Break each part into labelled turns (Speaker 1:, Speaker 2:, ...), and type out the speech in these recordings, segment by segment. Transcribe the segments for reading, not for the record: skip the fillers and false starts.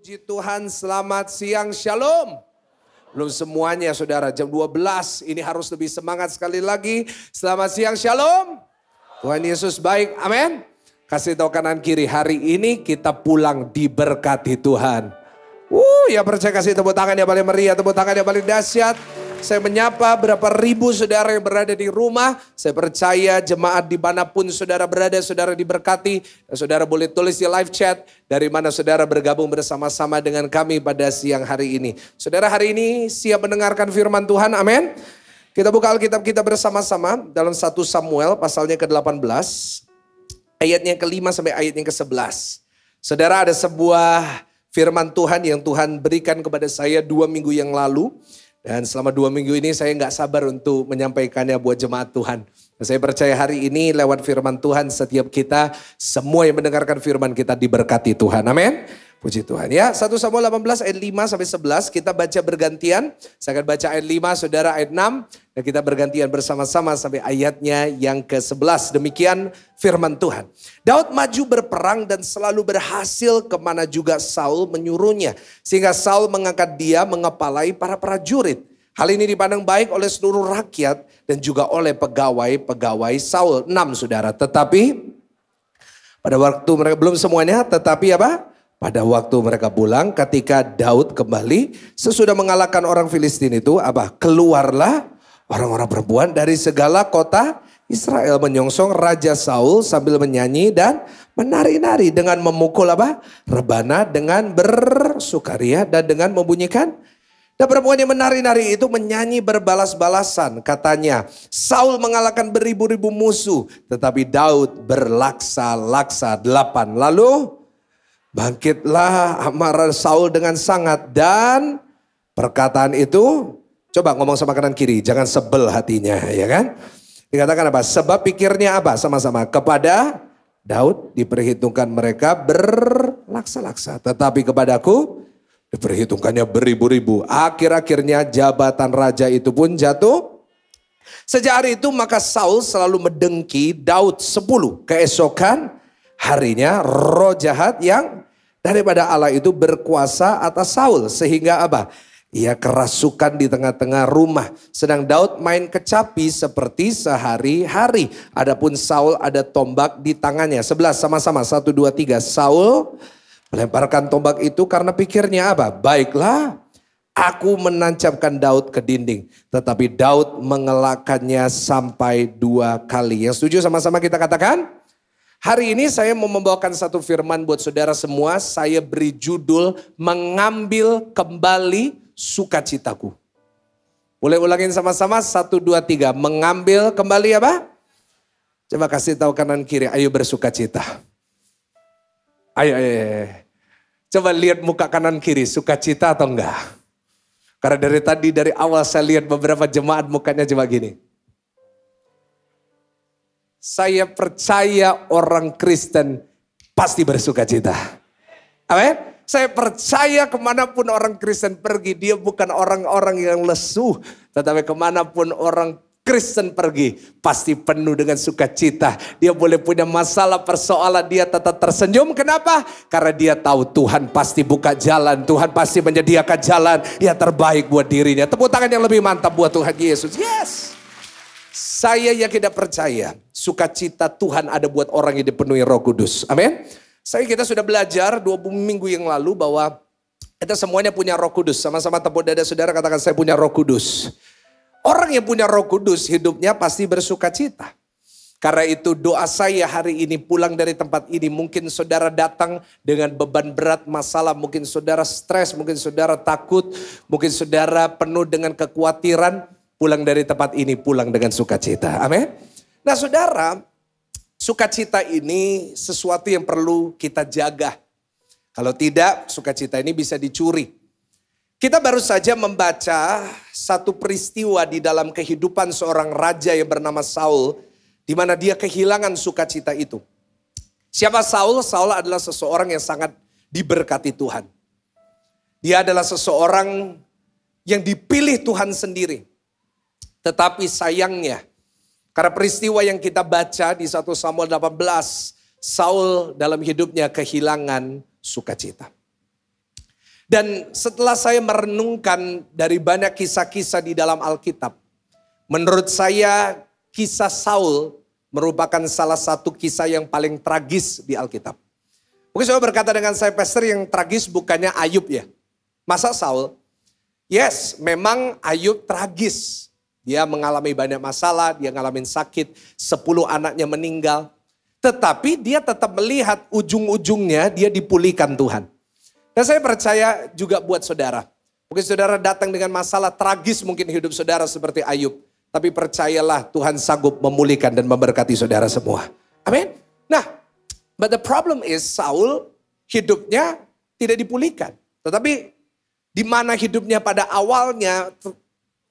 Speaker 1: Puji Tuhan, selamat siang, shalom. Belum semuanya saudara, jam 12 ini harus lebih semangat sekali lagi. Selamat siang, shalom. Tuhan Yesus baik, amin. Kasih tahu kanan kiri, hari ini kita pulang diberkati Tuhan. Ya percaya kasih tepuk tangan yang paling meriah, tepuk tangan yang paling dahsyat. Saya menyapa berapa ribu saudara yang berada di rumah. Saya percaya jemaat dimanapun saudara berada, saudara diberkati. Dan saudara boleh tulis di live chat dari mana saudara bergabung bersama-sama dengan kami pada siang hari ini. Saudara hari ini siap mendengarkan firman Tuhan, amin. Kita buka Alkitab kita bersama-sama dalam 1 Samuel pasalnya ke-18. Ayatnya ke-5 sampai ayatnya ke-11. Saudara, ada sebuah firman Tuhan yang Tuhan berikan kepada saya 2 minggu yang lalu. Dan selama 2 minggu ini saya nggak sabar untuk menyampaikannya buat jemaat Tuhan. Saya percaya hari ini lewat firman Tuhan setiap kita, semua yang mendengarkan firman kita diberkati Tuhan. Amin. Puji Tuhan ya. 1 Samuel 18 ayat 5 sampai 11 kita baca bergantian. Saya akan baca ayat 5, saudara ayat 6. Dan kita bergantian bersama-sama sampai ayatnya yang ke-11. Demikian firman Tuhan. Daud maju berperang dan selalu berhasil kemana juga Saul menyuruhnya. Sehingga Saul mengangkat dia mengepalai para prajurit. Hal ini dipandang baik oleh seluruh rakyat dan juga oleh pegawai-pegawai Saul. 6 saudara. Tetapi pada waktu mereka belum semuanya, tetapi apa? Pada waktu mereka pulang ketika Daud kembali sesudah mengalahkan orang Filistin itu apa? Keluarlah orang-orang perempuan dari segala kota Israel menyongsong Raja Saul sambil menyanyi dan menari-nari dengan memukul apa? Rebana dengan bersukaria dan dengan membunyikan. Dan perempuan yang menari-nari itu menyanyi berbalas-balasan. Katanya, Saul mengalahkan beribu-ribu musuh. Tetapi Daud berlaksa-laksa 8. Lalu bangkitlah amarah Saul dengan sangat. Dan perkataan itu, coba ngomong sama kanan kiri. Jangan sebel hatinya, ya kan? Dikatakan apa? Sebab pikirnya apa? Sama-sama. Kepada Daud diperhitungkan mereka berlaksa-laksa. Tetapi kepadaku diperhitungkannya beribu-ribu. Akhir-akhirnya jabatan raja itu pun jatuh. Sejak hari itu maka Saul selalu mendengki Daud 10. Keesokan harinya roh jahat yang daripada Allah itu berkuasa atas Saul. Sehingga apa? Ia kerasukan di tengah-tengah rumah. Sedang Daud main kecapi seperti sehari-hari. Adapun Saul ada tombak di tangannya. 11 sama-sama. 1, 2, 3. Saul melemparkan tombak itu karena pikirnya apa? Baiklah, aku menancapkan Daud ke dinding. Tetapi Daud mengelakkannya sampai 2 kali. Yang setuju sama-sama kita katakan? Hari ini saya mau membawakan satu firman buat saudara semua. Saya beri judul mengambil kembali sukacitaku. Boleh ulangin sama-sama? 1, 2, 3. Mengambil kembali apa? Coba kasih tahu kanan kiri. Ayo bersukacita. Ayo. Coba lihat muka kanan kiri. Sukacita atau enggak? Karena dari tadi dari awal saya lihat beberapa jemaat mukanya coba gini. Saya percaya orang Kristen pasti bersukacita. Amin. Saya percaya kemanapun orang Kristen pergi, dia bukan orang-orang yang lesu. Tetapi kemanapun orang Kristen pergi, pasti penuh dengan sukacita. Dia boleh punya masalah, persoalan, dia tetap tersenyum. Kenapa? Karena dia tahu Tuhan pasti buka jalan. Tuhan pasti menyediakan jalan yang terbaik buat dirinya. Tepuk tangan yang lebih mantap buat Tuhan Yesus. Yes. Saya yakin dan percaya sukacita Tuhan ada buat orang yang dipenuhi Roh Kudus. Amin. Kita sudah belajar 2 minggu yang lalu bahwa kita semuanya punya Roh Kudus. Sama-sama tepuk dada saudara katakan saya punya Roh Kudus. Orang yang punya Roh Kudus hidupnya pasti bersukacita. Karena itu doa saya hari ini pulang dari tempat ini. Mungkin saudara datang dengan beban berat masalah. Mungkin saudara stres, mungkin saudara takut. Mungkin saudara penuh dengan kekhawatiran. Pulang dari tempat ini pulang dengan sukacita. Amin. Nah saudara, sukacita ini sesuatu yang perlu kita jaga. Kalau tidak, sukacita ini bisa dicuri. Kita baru saja membaca satu peristiwa di dalam kehidupan seorang raja yang bernama Saul. Di mana dia kehilangan sukacita itu. Siapa Saul? Saul adalah seseorang yang sangat diberkati Tuhan. Dia adalah seseorang yang dipilih Tuhan sendiri. Tetapi sayangnya, karena peristiwa yang kita baca di 1 Samuel 18, Saul dalam hidupnya kehilangan sukacita. Dan setelah saya merenungkan dari banyak kisah-kisah di dalam Alkitab, menurut saya kisah Saul merupakan salah satu kisah yang paling tragis di Alkitab. Mungkin saya berkata dengan saya, Pastor, yang tragis bukannya Ayub ya. Masa Saul? Yes, memang Ayub tragis. Dia mengalami banyak masalah, dia ngalamin sakit, 10 anaknya meninggal. Tetapi dia tetap melihat ujung-ujungnya dia dipulihkan Tuhan. Dan saya percaya juga buat saudara. Mungkin saudara datang dengan masalah tragis mungkin hidup saudara seperti Ayub. Tapi percayalah Tuhan sanggup memulihkan dan memberkati saudara semua. Amin. Nah, but the problem is Saul hidupnya tidak dipulihkan. Tetapi di mana hidupnya pada awalnya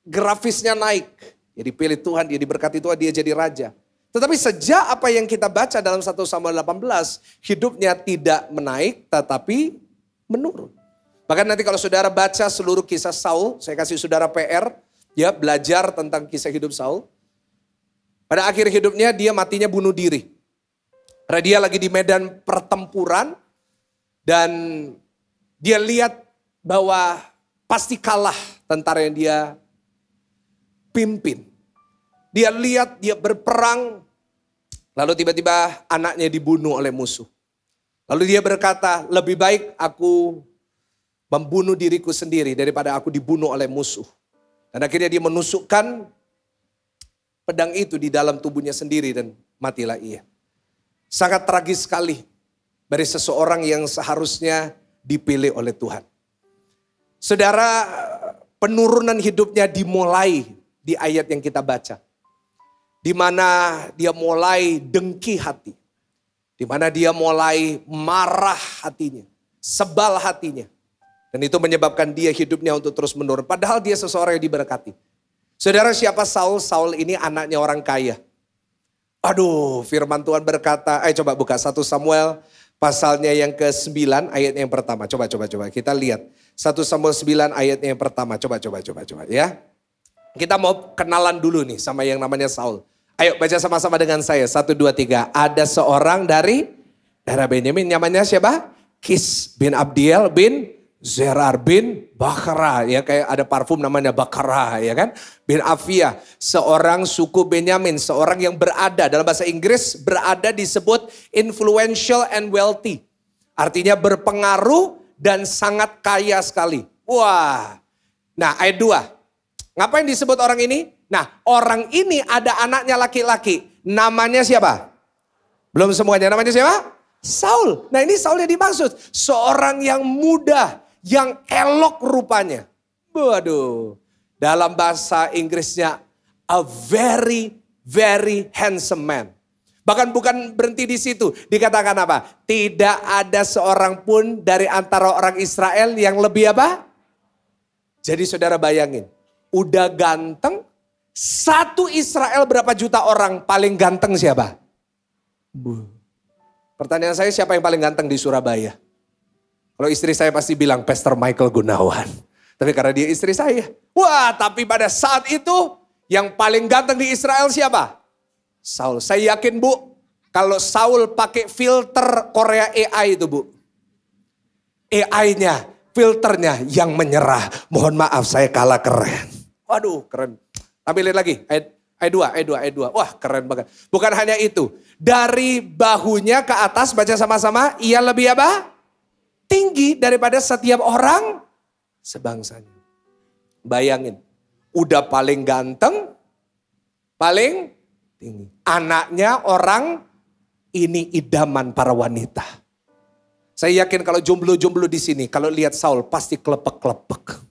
Speaker 1: grafisnya naik. Dia dipilih Tuhan, dia diberkati Tuhan, dia jadi raja. Tetapi sejak apa yang kita baca dalam 1 Samuel 18, hidupnya tidak menaik tetapi menurun. Bahkan nanti kalau saudara baca seluruh kisah Saul, saya kasih saudara PR, ya belajar tentang kisah hidup Saul. Pada akhir hidupnya dia matinya bunuh diri. Karena dia lagi di medan pertempuran dan dia lihat bahwa pasti kalah tentara yang dia pimpin. Dia lihat dia berperang, lalu tiba-tiba anaknya dibunuh oleh musuh. Lalu dia berkata, lebih baik aku membunuh diriku sendiri daripada aku dibunuh oleh musuh. Dan akhirnya dia menusukkan pedang itu di dalam tubuhnya sendiri dan matilah ia. Sangat tragis sekali dari seseorang yang seharusnya dipilih oleh Tuhan. Saudara, penurunan hidupnya dimulai di ayat yang kita baca. Di mana dia mulai dengki hati. Di mana dia mulai marah hatinya, sebal hatinya. Dan itu menyebabkan dia hidupnya untuk terus menurun. Padahal dia seseorang yang diberkati. Saudara, siapa Saul? Saul ini anaknya orang kaya. Aduh, firman Tuhan berkata, coba buka 1 Samuel pasalnya yang ke-9 ayatnya yang pertama. Coba kita lihat. 1 Samuel 9 ayatnya yang pertama. Coba ya. Kita mau kenalan dulu nih sama yang namanya Saul. Ayo baca sama-sama dengan saya. 1, 2, 3. Ada seorang dari darah Benyamin. Namanya siapa? Kis bin Abdiel bin Zerar bin Bakara. Ya, kayak ada parfum namanya Bakara, ya kan? Bin Afia. Seorang suku Benyamin. Seorang yang berada, dalam bahasa Inggris berada disebut influential and wealthy. Artinya berpengaruh dan sangat kaya sekali. Wah. Nah, ayat 2. Ngapain disebut orang ini? Nah, orang ini ada anaknya laki-laki. Namanya siapa? Belum semuanya. Namanya siapa? Saul. Nah, ini Saul yang dimaksud. Seorang yang muda, yang elok rupanya. Waduh. Dalam bahasa Inggrisnya, a very, very handsome man. Bahkan bukan berhenti di situ. Dikatakan apa? Tidak ada seorang pun dari antara orang Israel yang lebih apa? Jadi saudara bayangin. Udah ganteng. Satu Israel berapa juta orang paling ganteng siapa? Pertanyaan saya, siapa yang paling ganteng di Surabaya? Kalau istri saya pasti bilang Pastor Michael Gunawan. Tapi karena dia istri saya. Wah, tapi pada saat itu yang paling ganteng di Israel siapa? Saul. Saya yakin Bu, kalau Saul pakai filter Korea AI itu Bu. AI-nya, filternya yang menyerah. Mohon maaf saya kalah keren. Waduh keren. Tampilin lagi, ayat 2. Wah keren banget. Bukan hanya itu. Dari bahunya ke atas, baca sama-sama. Ia lebih apa? Tinggi daripada setiap orang sebangsanya. Bayangin. Udah paling ganteng. Paling tinggi. Anaknya orang ini idaman para wanita. Saya yakin kalau jomblo-jomblo di sini. Kalau lihat Saul pasti klepek-klepek.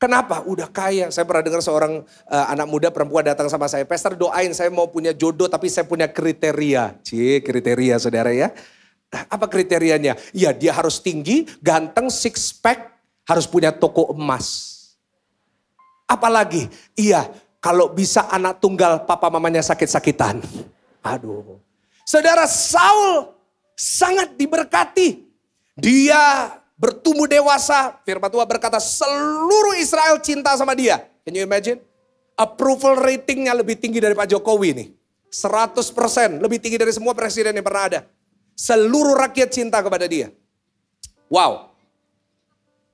Speaker 1: Kenapa? Udah kaya. Saya pernah dengar seorang anak muda perempuan datang sama saya. Pastor doain saya mau punya jodoh tapi saya punya kriteria. Kriteria saudara ya. Apa kriterianya? Ya dia harus tinggi, ganteng, six pack, harus punya toko emas. Apalagi? Iya kalau bisa anak tunggal papa mamanya sakit-sakitan. Aduh. Saudara Saul sangat diberkati. Dia bertumbuh dewasa, firman Tuhan berkata seluruh Israel cinta sama dia. Can you imagine? Approval ratingnya lebih tinggi dari Pak Jokowi nih. 100% lebih tinggi dari semua presiden yang pernah ada. Seluruh rakyat cinta kepada dia. Wow.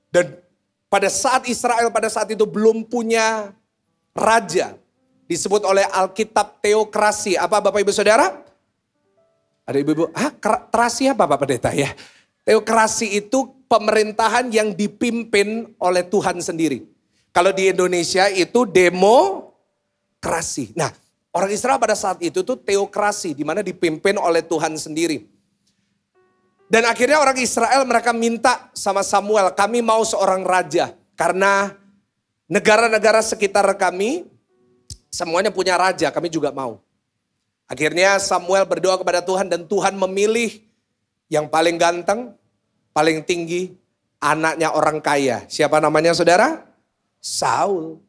Speaker 1: Dan pada saat Israel pada saat itu belum punya raja. Disebut oleh Alkitab teokrasi. Apa Bapak Ibu Saudara? Ada ibu-ibu, terasi apa Pak Pendeta ya? Teokrasi itu pemerintahan yang dipimpin oleh Tuhan sendiri. Kalau di Indonesia itu demokrasi. Nah, orang Israel pada saat itu tuh teokrasi, di mana dipimpin oleh Tuhan sendiri. Dan akhirnya orang Israel mereka minta sama Samuel, kami mau seorang raja. Karena negara-negara sekitar kami semuanya punya raja, kami juga mau. Akhirnya Samuel berdoa kepada Tuhan dan Tuhan memilih yang paling ganteng, paling tinggi, anaknya orang kaya. Siapa namanya saudara? Saul.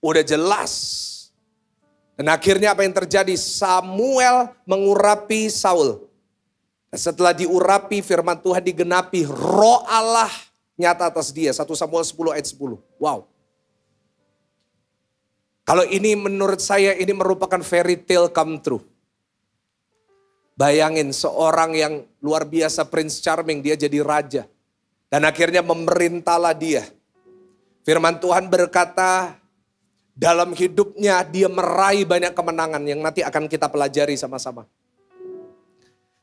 Speaker 1: Udah jelas. Dan akhirnya apa yang terjadi? Samuel mengurapi Saul. Setelah diurapi firman Tuhan digenapi, roh Allah nyata atas dia. 1 Samuel 10 ayat 10. Wow. Kalau ini menurut saya ini merupakan fairy tale come true. Bayangin seorang yang luar biasa Prince Charming, dia jadi raja. Dan akhirnya memerintahlah dia. Firman Tuhan berkata dalam hidupnya dia meraih banyak kemenangan yang nanti akan kita pelajari sama-sama.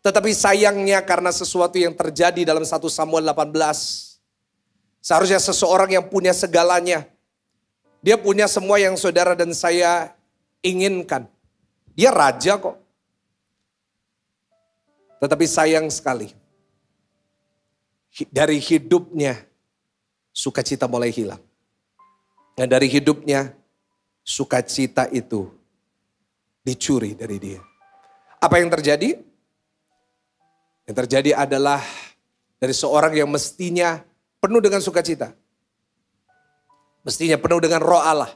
Speaker 1: Tetapi sayangnya karena sesuatu yang terjadi dalam 1 Samuel 18. Seharusnya seseorang yang punya segalanya. Dia punya semua yang saudara dan saya inginkan. Dia raja kok. Tetapi sayang sekali. Dari hidupnya sukacita mulai hilang. Dan dari hidupnya sukacita itu dicuri dari dia. Apa yang terjadi? Yang terjadi adalah dari seorang yang mestinya penuh dengan sukacita. Mestinya penuh dengan roh Allah.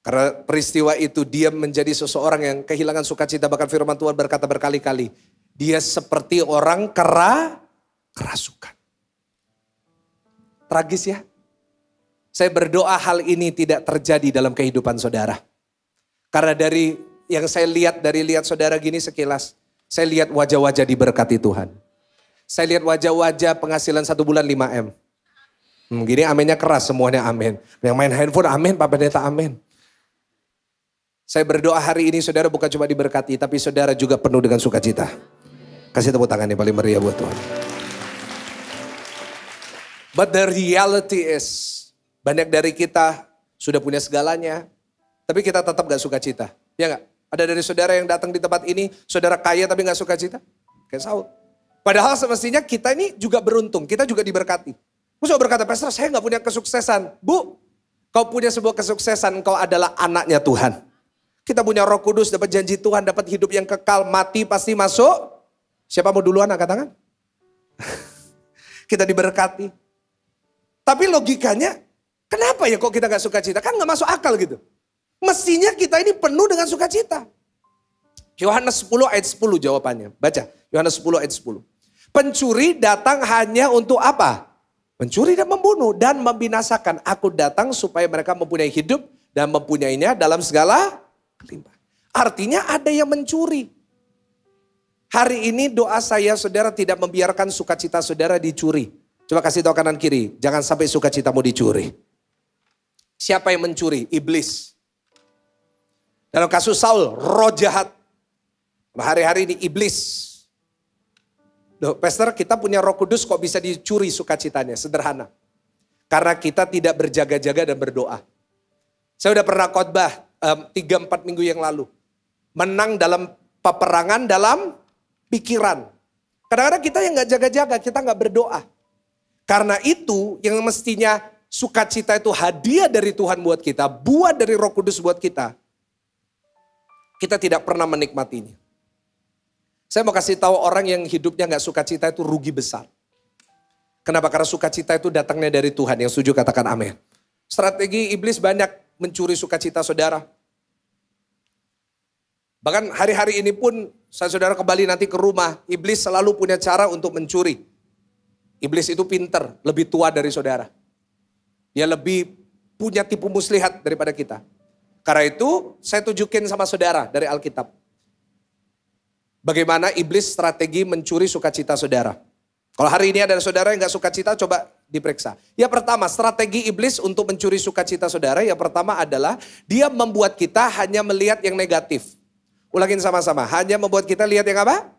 Speaker 1: Karena peristiwa itu dia menjadi seseorang yang kehilangan sukacita. Bahkan firman Tuhan berkata berkali-kali. Dia seperti orang kerasukan. Tragis ya. Saya berdoa hal ini tidak terjadi dalam kehidupan saudara. Karena dari yang saya lihat saudara gini sekilas. Saya lihat wajah-wajah diberkati Tuhan. Saya lihat wajah-wajah penghasilan 1 bulan 5M. Gini aminnya keras semuanya amin. Yang main handphone amin, Pak Pendeta amin. Saya berdoa hari ini saudara bukan cuma diberkati, tapi saudara juga penuh dengan sukacita. Kasih tepuk tangan yang paling meriah buat Tuhan. But the reality is, banyak dari kita sudah punya segalanya, tapi kita tetap gak sukacita. Ya gak? Ada dari saudara yang datang di tempat ini, saudara kaya tapi gak sukacita? Kayak Saul. Padahal semestinya kita ini juga beruntung, kita juga diberkati. Musuh berkata, Pastor saya gak punya kesuksesan. Bu, kau punya sebuah kesuksesan, kau adalah anaknya Tuhan. Kita punya Roh Kudus, dapat janji Tuhan, dapat hidup yang kekal, mati pasti masuk. Siapa mau duluan angkat tangan? Kita diberkati. Tapi logikanya, kenapa ya kok kita gak sukacita? Kan gak masuk akal gitu. Mestinya kita ini penuh dengan sukacita. Yohanes 10 ayat 10 jawabannya. Baca, Yohanes 10 ayat 10. Pencuri datang hanya untuk apa? Mencuri dan membunuh dan membinasakan. Aku datang supaya mereka mempunyai hidup dan mempunyainya dalam segala kelimpahan. Artinya ada yang mencuri. Hari ini doa saya saudara tidak membiarkan sukacita saudara dicuri. Coba kasih tahu kanan kiri, jangan sampai sukacitamu dicuri. Siapa yang mencuri? Iblis. Dalam kasus Saul, roh jahat. Hari-hari ini iblis. Loh, Pastor kita punya Roh Kudus kok bisa dicuri sukacitanya? Sederhana. Karena kita tidak berjaga-jaga dan berdoa. Saya udah pernah khotbah 3-4 minggu yang lalu. Menang dalam peperangan dalam pikiran. Kadang-kadang kita yang gak jaga-jaga, kita gak berdoa. Karena itu yang mestinya sukacita itu hadiah dari Tuhan buat kita. Buat dari Roh Kudus buat kita. Kita tidak pernah menikmatinya. Saya mau kasih tahu orang yang hidupnya gak sukacita itu rugi besar. Kenapa? Karena sukacita itu datangnya dari Tuhan. Yang setuju katakan amin. Strategi iblis banyak mencuri sukacita saudara. Bahkan hari-hari ini pun saudara kembali nanti ke rumah. Iblis selalu punya cara untuk mencuri. Iblis itu pinter, lebih tua dari saudara. Dia lebih punya tipu muslihat daripada kita. Karena itu saya tunjukin sama saudara dari Alkitab. Bagaimana iblis strategi mencuri sukacita saudara. Kalau hari ini ada saudara yang gak sukacita, coba diperiksa. Yang pertama, strategi iblis untuk mencuri sukacita saudara. Yang pertama adalah dia membuat kita hanya melihat yang negatif. Ulangin sama-sama, hanya membuat kita lihat yang apa?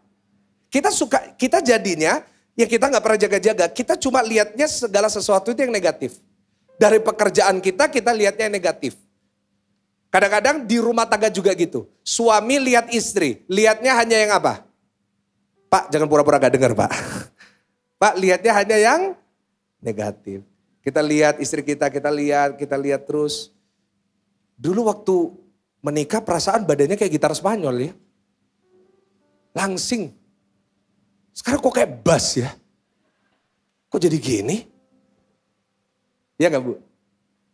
Speaker 1: Kita jadinya, ya kita nggak pernah jaga-jaga. Kita cuma lihatnya segala sesuatu itu yang negatif. Dari pekerjaan kita lihatnya yang negatif. Kadang-kadang di rumah tangga juga gitu. Suami lihat istri, lihatnya hanya yang apa? Pak, jangan pura-pura gak dengar, Pak. Pak, lihatnya hanya yang negatif. Kita lihat istri kita lihat terus. Dulu waktu menikah perasaan badannya kayak gitar Spanyol ya. Langsing. Sekarang kok kayak bass ya. Kok jadi gini? Ya gak Bu?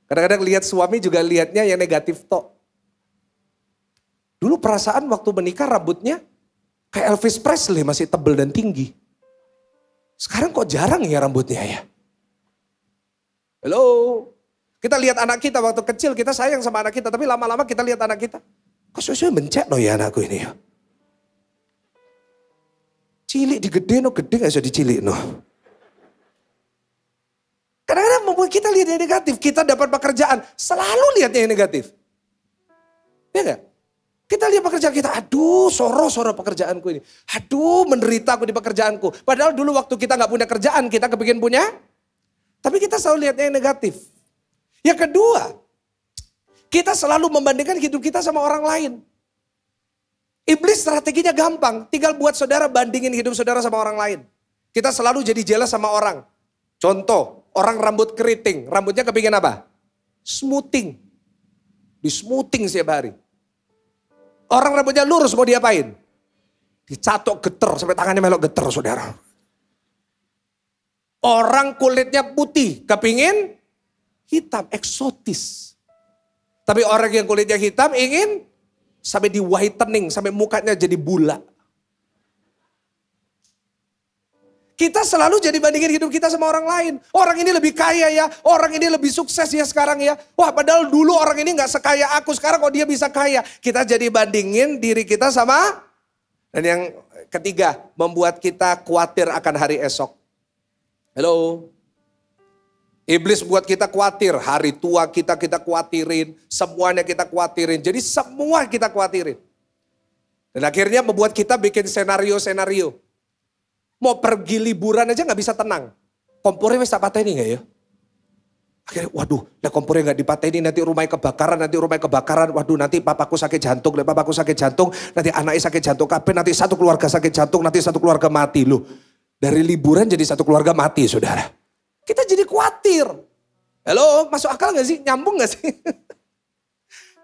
Speaker 1: Kadang-kadang lihat suami juga lihatnya yang negatif tok. Dulu perasaan waktu menikah rambutnya kayak Elvis Presley masih tebal dan tinggi. Sekarang kok jarang ya rambutnya ya. Halo. Kita lihat anak kita waktu kecil kita sayang sama anak kita. Tapi lama-lama kita lihat anak kita. Kok sesuai mencet no ya anakku ini ya. Cilik digede no gede gak bisa dicilik no. Kadang-kadang membuat kita lihat yang negatif. Kita dapat pekerjaan, selalu lihatnya yang negatif. Ya enggak? Kita lihat pekerjaan kita, aduh soro pekerjaanku ini. Aduh menderita aku di pekerjaanku. Padahal dulu waktu kita gak punya kerjaan, kita kepingin punya. Tapi kita selalu lihatnya yang negatif. Yang kedua, kita selalu membandingkan hidup kita sama orang lain. Iblis strateginya gampang, tinggal buat saudara bandingin hidup saudara sama orang lain. Kita selalu jadi jealous sama orang. Contoh, orang rambut keriting, rambutnya kepingin apa? Smoothing. Di smoothing setiap hari. Orang rambutnya lurus mau diapain? Dicatok geter sampai tangannya melok geter saudara. Orang kulitnya putih, kepingin hitam, eksotis. Tapi orang yang kulitnya hitam ingin sampai di whitening, sampai mukanya jadi bulat. Kita selalu jadi bandingin hidup kita sama orang lain. Orang ini lebih kaya ya, orang ini lebih sukses ya sekarang ya. Wah padahal dulu orang ini gak sekaya aku, sekarang kok dia bisa kaya. Kita jadi bandingin diri kita sama. Dan yang ketiga, membuat kita khawatir akan hari esok. Halo. Iblis buat kita khawatir, hari tua kita khawatirin, semuanya kita khawatirin. Jadi semua kita khawatirin. Dan akhirnya membuat kita bikin senario-senario. Mau pergi liburan aja gak bisa tenang. Kompornya wis tak pateni gak ya? Akhirnya waduh, nah kompornya gak dipateni, nanti rumahnya kebakaran. Waduh nanti papaku sakit jantung, nanti anaknya sakit jantung kabeh, nanti satu keluarga sakit jantung, nanti satu keluarga mati. Loh, dari liburan jadi satu keluarga mati saudara. Kita jadi khawatir. Halo, masuk akal gak sih? Nyambung gak sih?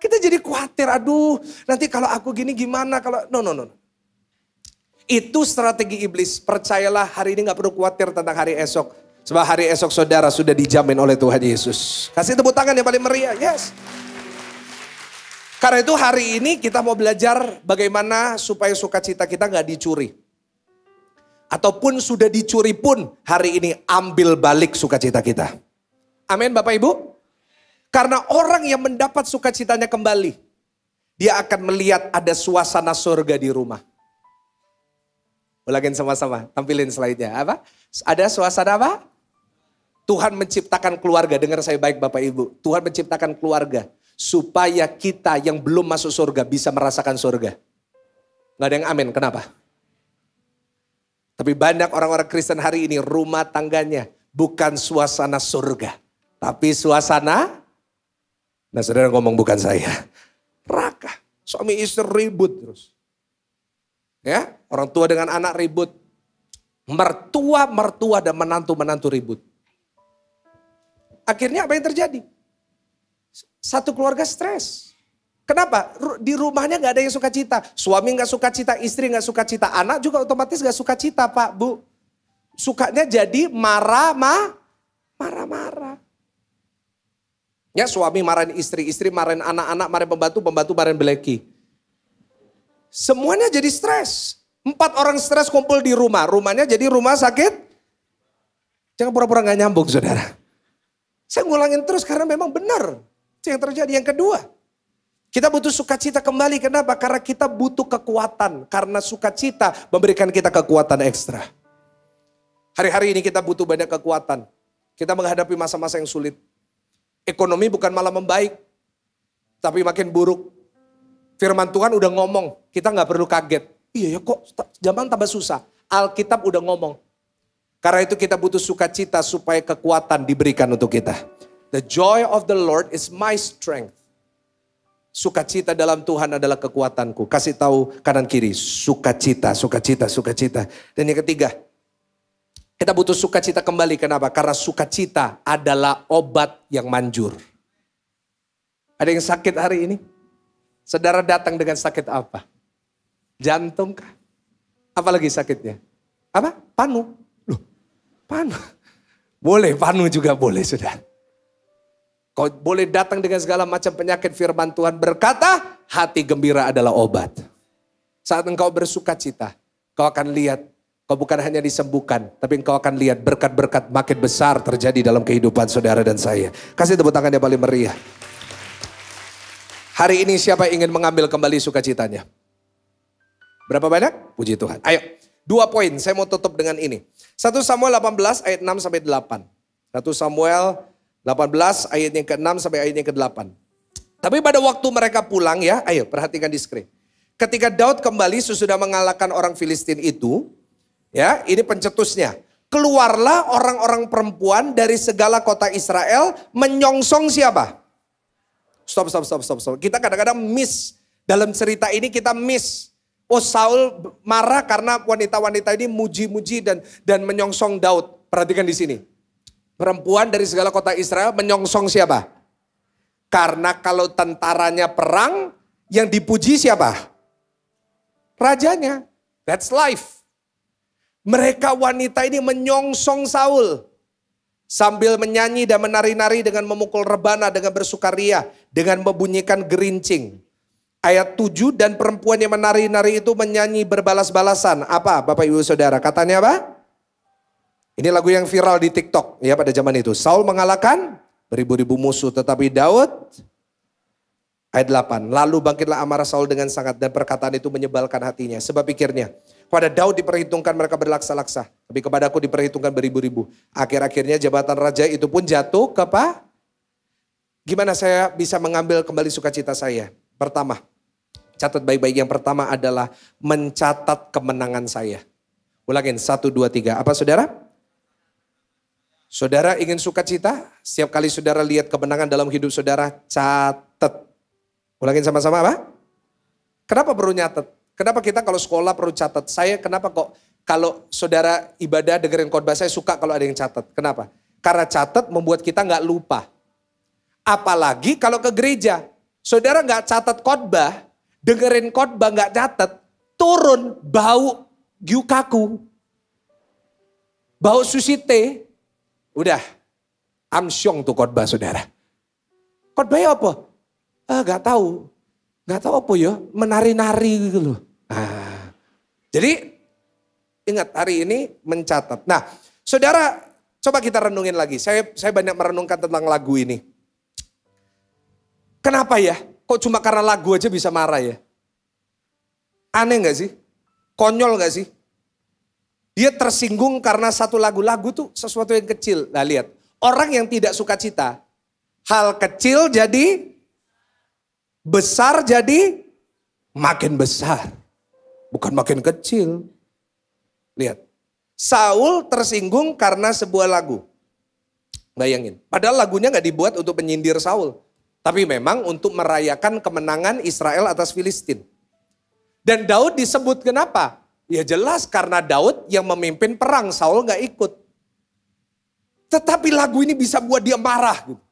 Speaker 1: Kita jadi khawatir, aduh nanti kalau aku gini gimana, kalau no. Itu strategi iblis. Percayalah hari ini gak perlu khawatir tentang hari esok. Sebab hari esok saudara sudah dijamin oleh Tuhan Yesus. Kasih tepuk tangan yang paling meriah. Yes. Karena itu hari ini kita mau belajar bagaimana supaya sukacita kita gak dicuri. Ataupun sudah dicuri pun hari ini ambil balik sukacita kita. Amin Bapak Ibu. Karena orang yang mendapat sukacitanya kembali. Dia akan melihat ada suasana surga di rumah. Ulangin sama-sama, tampilin slide-nya. Apa? Ada suasana apa? Tuhan menciptakan keluarga, dengar saya baik Bapak Ibu. Tuhan menciptakan keluarga supaya kita yang belum masuk surga bisa merasakan surga. Gak ada yang amin, kenapa? Tapi banyak orang-orang Kristen hari ini rumah tangganya bukan suasana surga. Tapi suasana, nah saudara ngomong bukan saya. Neraka, suami istri ribut terus. Ya, orang tua dengan anak ribut. Mertua dan menantu ribut. Akhirnya apa yang terjadi? Satu keluarga stres. Kenapa? Di rumahnya gak ada yang suka cita. Suami gak suka cita, istri gak suka cita. Anak juga otomatis gak suka cita Pak, Bu. Sukanya jadi marah-marah. Ya suami marahin istri marahin anak-anak, marahin pembantu marahin beleki. Semuanya jadi stres. 4 orang stres kumpul di rumah. Rumahnya jadi rumah sakit. Jangan pura-pura gak nyambung saudara. Saya ngulangin terus karena memang benar. Itu yang terjadi. Yang kedua. Kita butuh sukacita kembali. Kenapa? Karena kita butuh kekuatan. Karena sukacita memberikan kita kekuatan ekstra. Hari-hari ini kita butuh banyak kekuatan. Kita menghadapi masa-masa yang sulit. Ekonomi bukan malah membaik, tapi makin buruk. Firman Tuhan udah ngomong, kita nggak perlu kaget. Iya ya kok zaman tambah susah. Alkitab udah ngomong. Karena itu kita butuh sukacita supaya kekuatan diberikan untuk kita. The joy of the Lord is my strength. Sukacita dalam Tuhan adalah kekuatanku. Kasih tahu kanan kiri, sukacita, sukacita, sukacita. Dan yang ketiga, kita butuh sukacita kembali. Kenapa? Karena sukacita adalah obat yang manjur. Ada yang sakit hari ini? Saudara datang dengan sakit apa? Jantung kah? Apalagi sakitnya? Apa? Panu. Loh, panu. Boleh, panu juga boleh, saudara. Kau boleh datang dengan segala macam penyakit, firman Tuhan berkata, hati gembira adalah obat. Saat engkau bersukacita, kau akan lihat, kau bukan hanya disembuhkan, tapi engkau akan lihat berkat-berkat makin besar terjadi dalam kehidupan saudara dan saya. Kasih tepuk tangan yang paling meriah. Hari ini siapa yang ingin mengambil kembali sukacitanya? Berapa banyak? Puji Tuhan. Ayo, 2 poin, saya mau tutup dengan ini. 1 Samuel 18 ayat 6 sampai 8. 1 Samuel 18 ayat yang ke-6 sampai ayat yang ke-8. Tapi pada waktu mereka pulang ya, ayo perhatikan di screen. Ketika Daud kembali sesudah mengalahkan orang Filistin itu, ya ini pencetusnya. Keluarlah orang-orang perempuan dari segala kota Israel menyongsong siapa? Stop. Kita kadang-kadang miss. Dalam cerita ini kita miss. Oh, Saul marah karena wanita-wanita ini muji-muji dan menyongsong Daud. Perhatikan di sini. Perempuan dari segala kota Israel menyongsong siapa? Karena kalau tentaranya perang, yang dipuji siapa? Rajanya. That's life. Mereka wanita ini menyongsong Saul. Sambil menyanyi dan menari-nari dengan memukul rebana, dengan bersukaria, dengan membunyikan gerincing. Ayat 7, dan perempuan yang menari-nari itu menyanyi berbalas-balasan. Apa Bapak Ibu Saudara? Katanya apa? Ini lagu yang viral di TikTok ya pada zaman itu. Saul mengalahkan beribu-ribu musuh, tetapi Daud, ayat 8. Lalu bangkitlah amarah Saul dengan sangat, dan perkataan itu menyebalkan hatinya. Sebab pikirnya, kepada Daud diperhitungkan mereka berlaksa-laksa, tapi kepadaku diperhitungkan beribu-ribu. Akhir-akhirnya jabatan raja itu pun jatuh ke apa? Gimana saya bisa mengambil kembali sukacita saya? Pertama, catat baik-baik. Yang pertama adalah mencatat kemenangan saya. Ulangin, 1, 2, 3. Apa saudara? Saudara ingin sukacita? Setiap kali saudara lihat kemenangan dalam hidup saudara, catat. Ulangin sama-sama apa? Kenapa perlu nyatet? Kenapa kita kalau sekolah perlu catat? Saya kenapa kok kalau saudara ibadah dengerin khotbah saya suka kalau ada yang catat. Kenapa? Karena catat membuat kita nggak lupa. Apalagi kalau ke gereja. Saudara nggak catat khotbah, dengerin khotbah nggak catat, turun bau gyukaku, bau susite. Udah, amsyong tuh khotbah saudara. Khotbahnya apa? Gak tahu apa ya, menari-nari gitu loh. Jadi ingat hari ini mencatat. Nah, saudara coba kita renungin lagi. Saya banyak merenungkan tentang lagu ini. Kenapa ya? Kok cuma karena lagu aja bisa marah ya? Aneh gak sih? Konyol gak sih? Dia tersinggung karena satu lagu tuh sesuatu yang kecil. Nah lihat, orang yang tidak suka cita, hal kecil jadi besar, jadi makin besar. Bukan makin kecil. Lihat, Saul tersinggung karena sebuah lagu. Bayangin, padahal lagunya gak dibuat untuk menyindir Saul. Tapi memang untuk merayakan kemenangan Israel atas Filistin. Dan Daud disebut kenapa? Ya jelas karena Daud yang memimpin perang, Saul gak ikut. Tetapi lagu ini bisa buat dia marah. Gitu.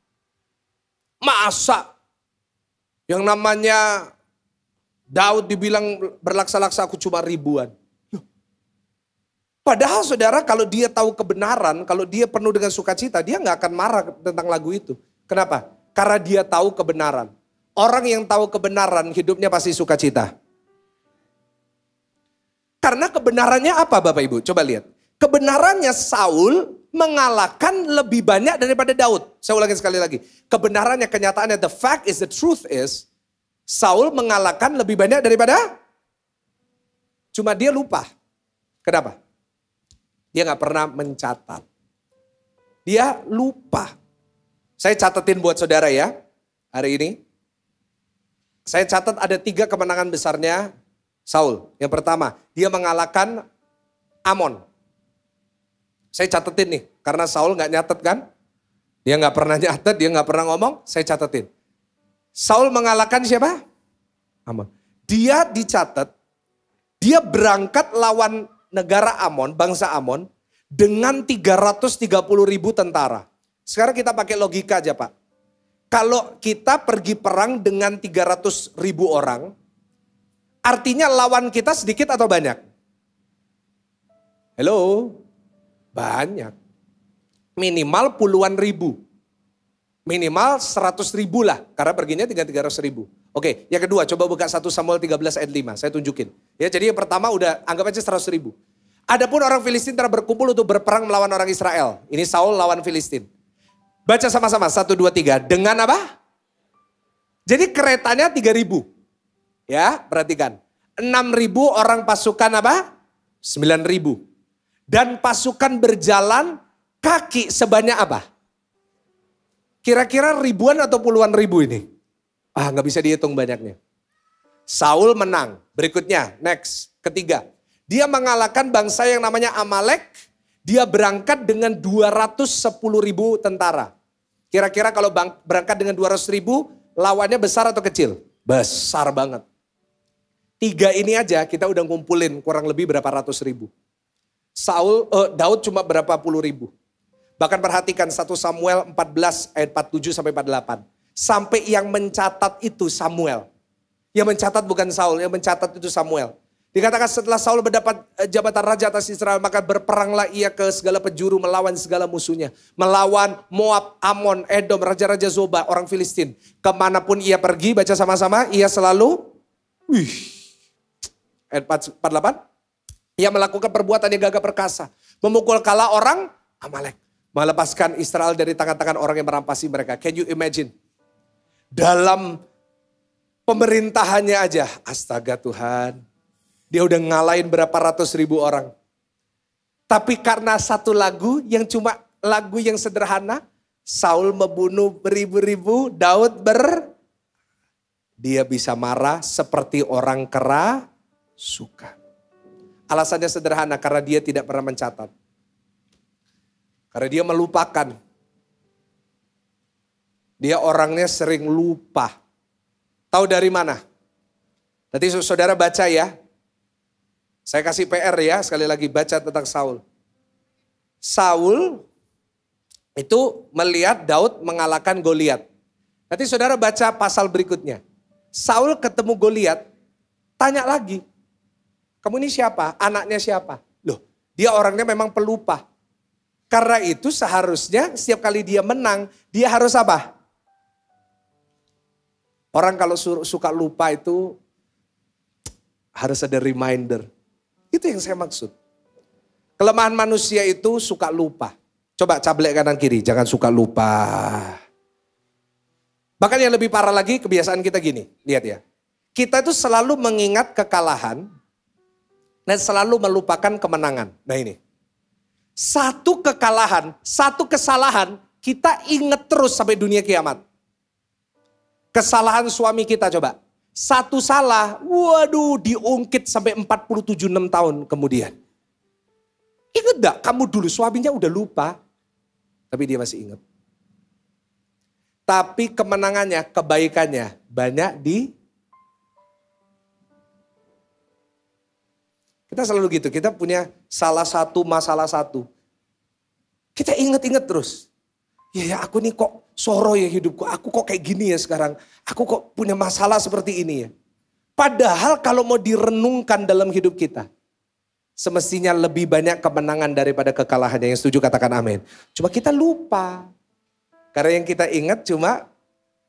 Speaker 1: Masa yang namanya Daud dibilang berlaksa-laksa, aku cuma ribuan. Padahal saudara kalau dia tahu kebenaran, kalau dia penuh dengan sukacita, dia gak akan marah tentang lagu itu. Kenapa? Karena dia tahu kebenaran. Orang yang tahu kebenaran hidupnya pasti sukacita. Karena kebenarannya apa Bapak Ibu? Coba lihat. Kebenarannya Saul mengalahkan lebih banyak daripada Daud. Saya ulangi sekali lagi. Kebenarannya, kenyataannya, the fact is, the truth is, Saul mengalahkan lebih banyak daripada, cuma dia lupa. Kenapa? Dia gak pernah mencatat. Dia lupa. Saya catetin buat saudara ya, hari ini. Saya catat ada 3 kemenangan besarnya Saul. Yang pertama, dia mengalahkan Amon. Saya catetin nih, karena Saul gak nyatet kan. Dia gak pernah nyatet, dia gak pernah ngomong, saya catetin. Saul mengalahkan siapa? Amon. Dia dicatat, dia berangkat lawan negara Amon, bangsa Amon, dengan 330.000 tentara. Sekarang kita pakai logika aja Pak. Kalau kita pergi perang dengan 300.000 orang, artinya lawan kita sedikit atau banyak? Halo? Banyak. Minimal puluhan ribu. Minimal 100.000 lah, karena perginya 300.000. Oke, yang kedua coba buka 1 Samuel 13 ayat 5, saya tunjukin. Ya, jadi yang pertama udah anggap aja 100.000. Adapun orang Filistin telah berkumpul untuk berperang melawan orang Israel. Ini Saul lawan Filistin. Baca sama-sama, 1, 2, 3. Dengan apa? Jadi keretanya 3.000. Ya, perhatikan. 6.000 orang pasukan apa? 9.000. Dan pasukan berjalan kaki sebanyak apa? Kira-kira ribuan atau puluhan ribu ini? Gak bisa dihitung banyaknya. Saul menang. Berikutnya, next, ketiga. Dia mengalahkan bangsa yang namanya Amalek. Dia berangkat dengan 210.000 tentara. Kira-kira kalau berangkat dengan 200.000, lawannya besar atau kecil? Besar banget. 3 ini aja kita udah ngumpulin kurang lebih berapa ratus ribu. Daud cuma berapa puluh ribu. Bahkan perhatikan 1 Samuel 14 ayat 47 sampai 48. Sampai yang mencatat itu Samuel. Yang mencatat bukan Saul, yang mencatat itu Samuel. Dikatakan setelah Saul mendapat jabatan raja atas Israel, maka berperanglah ia ke segala penjuru melawan segala musuhnya. Melawan Moab, Amon, Edom, raja-raja Zoba, orang Filistin. Kemanapun ia pergi, baca sama-sama, ia selalu, ayat 48. Ia melakukan perbuatan yang gagah perkasa. Memukul kala orang Amalek. Melepaskan Israel dari tangan-tangan orang yang merampasi mereka. Can you imagine? Dalam pemerintahannya aja, astaga Tuhan. Dia udah ngalahin berapa ratus ribu orang. Tapi karena satu lagu yang cuma lagu yang sederhana. Saul membunuh beribu-ribu, Daud dia bisa marah seperti orang kerasukan. Alasannya sederhana, karena dia tidak pernah mencatat. Karena dia melupakan. Dia orangnya sering lupa. Tahu dari mana? Nanti saudara baca ya. Saya kasih PR ya, sekali lagi baca tentang Saul. Saul itu melihat Daud mengalahkan Goliat. Nanti saudara baca pasal berikutnya. Saul ketemu Goliat, tanya lagi. Kamu ini siapa? Anaknya siapa? Loh, dia orangnya memang pelupa. Karena itu seharusnya setiap kali dia menang, dia harus apa? Orang kalau suka lupa itu harus ada reminder. Itu yang saya maksud. Kelemahan manusia itu suka lupa. Coba cablek kanan kiri, jangan suka lupa. Bahkan yang lebih parah lagi kebiasaan kita gini, lihat ya. Kita itu selalu mengingat kekalahan dan selalu melupakan kemenangan. Nah ini. Satu kekalahan, satu kesalahan kita ingat terus sampai dunia kiamat. Kesalahan suami kita coba. Satu salah, waduh diungkit sampai 47-6 tahun kemudian. Ingat gak kamu dulu suaminya udah lupa. Tapi dia masih ingat. Tapi kemenangannya, kebaikannya banyak di... Kita selalu gitu, kita punya salah satu masalah satu. Kita ingat-ingat terus. Ya aku nih kok soro ya hidupku, aku kok kayak gini ya sekarang. Aku kok punya masalah seperti ini ya. Padahal kalau mau direnungkan dalam hidup kita. Semestinya lebih banyak kemenangan daripada kekalahan. Yang setuju katakan amin. Cuma kita lupa. Karena yang kita ingat cuma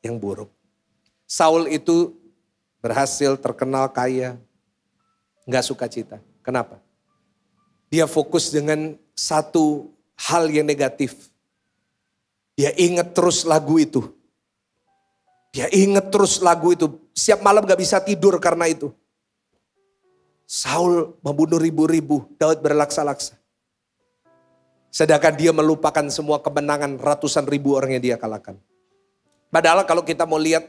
Speaker 1: yang buruk. Saul itu berhasil, terkenal, kaya. Nggak suka cita. Kenapa? Dia fokus dengan satu hal yang negatif. Dia ingat terus lagu itu. Dia ingat terus lagu itu. Setiap malam gak bisa tidur karena itu. Saul membunuh ribu-ribu. Daud berlaksa-laksa. Sedangkan dia melupakan semua kemenangan ratusan ribu orang yang dia kalahkan. Padahal kalau kita mau lihat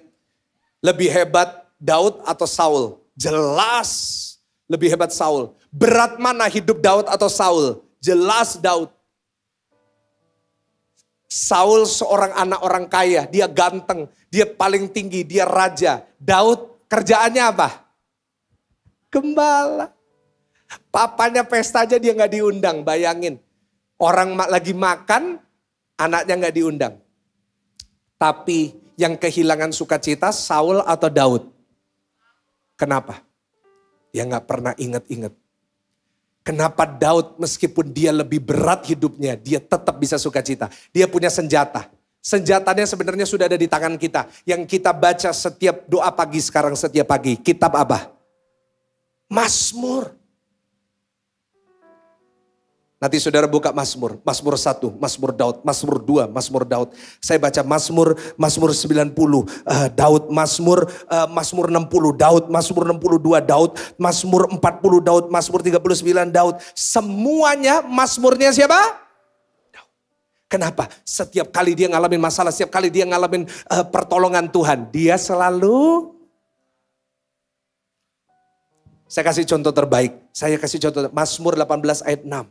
Speaker 1: lebih hebat Daud atau Saul? Jelas lebih hebat Saul. Berat mana hidup Daud atau Saul? Jelas Daud. Saul seorang anak orang kaya, dia ganteng, dia paling tinggi, dia raja. Daud kerjaannya apa? Gembala. Papanya pesta aja dia gak diundang, bayangin. Orang lagi makan, anaknya gak diundang. Tapi yang kehilangan sukacita Saul atau Daud? Kenapa? Dia gak pernah ingat-ingat. Kenapa Daud meskipun dia lebih berat hidupnya, dia tetap bisa sukacita. Dia punya senjata. Senjatanya sebenarnya sudah ada di tangan kita. Yang kita baca setiap doa pagi sekarang, setiap pagi. Kitab apa? Mazmur. Nanti saudara buka Mazmur. Mazmur 1, Mazmur Daud, Mazmur 2, Mazmur Daud. Saya baca Mazmur 90, Daud, Mazmur 60, Daud, Mazmur 62, Daud, Mazmur 40, Daud, Mazmur 39, Daud. Semuanya Mazmurnya siapa? Daud. Kenapa? Setiap kali dia ngalamin masalah, setiap kali dia ngalamin pertolongan Tuhan, dia selalu... Saya kasih contoh terbaik. Saya kasih contoh Mazmur 18 ayat 6.